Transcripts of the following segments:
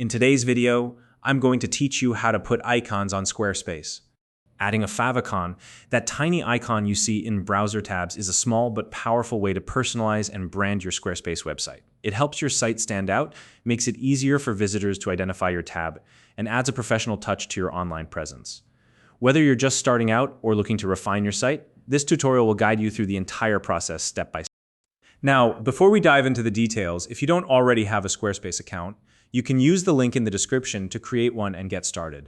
In today's video, I'm going to teach you how to put icons on Squarespace. Adding a favicon, that tiny icon you see in browser tabs, is a small but powerful way to personalize and brand your Squarespace website. It helps your site stand out, makes it easier for visitors to identify your tab, and adds a professional touch to your online presence. Whether you're just starting out or looking to refine your site, this tutorial will guide you through the entire process step by step. Now, before we dive into the details, if you don't already have a Squarespace account, you can use the link in the description to create one and get started.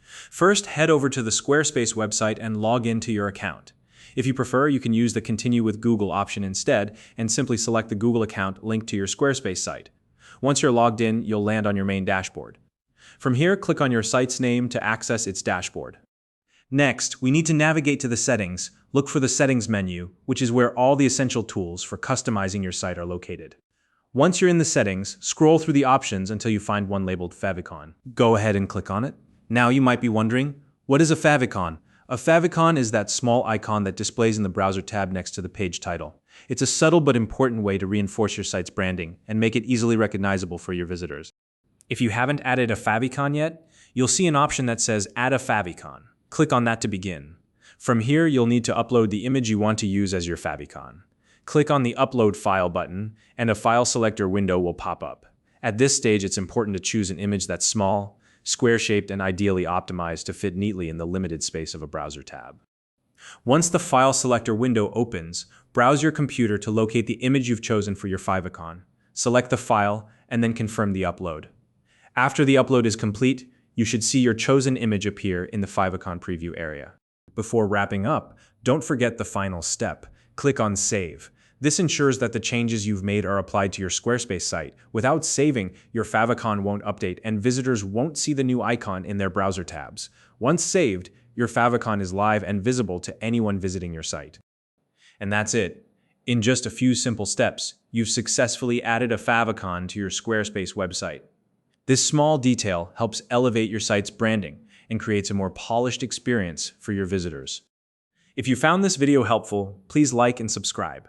First, head over to the Squarespace website and log into your account. If you prefer, you can use the Continue with Google option instead and simply select the Google account linked to your Squarespace site. Once you're logged in, you'll land on your main dashboard. From here, click on your site's name to access its dashboard. Next, we need to navigate to the settings. Look for the Settings menu, which is where all the essential tools for customizing your site are located. Once you're in the settings, scroll through the options until you find one labeled Favicon. Go ahead and click on it. Now you might be wondering, what is a favicon? A favicon is that small icon that displays in the browser tab next to the page title. It's a subtle but important way to reinforce your site's branding and make it easily recognizable for your visitors. If you haven't added a favicon yet, you'll see an option that says Add a Favicon. Click on that to begin. From here, you'll need to upload the image you want to use as your favicon. Click on the Upload File button, and a file selector window will pop up. At this stage, it's important to choose an image that's small, square-shaped, and ideally optimized to fit neatly in the limited space of a browser tab. Once the file selector window opens, browse your computer to locate the image you've chosen for your favicon. Select the file, and then confirm the upload. After the upload is complete, you should see your chosen image appear in the favicon preview area. Before wrapping up, don't forget the final step. Click on Save. This ensures that the changes you've made are applied to your Squarespace site. Without saving, your favicon won't update and visitors won't see the new icon in their browser tabs. Once saved, your favicon is live and visible to anyone visiting your site. And that's it. In just a few simple steps, you've successfully added a favicon to your Squarespace website. This small detail helps elevate your site's branding and creates a more polished experience for your visitors. If you found this video helpful, please like and subscribe.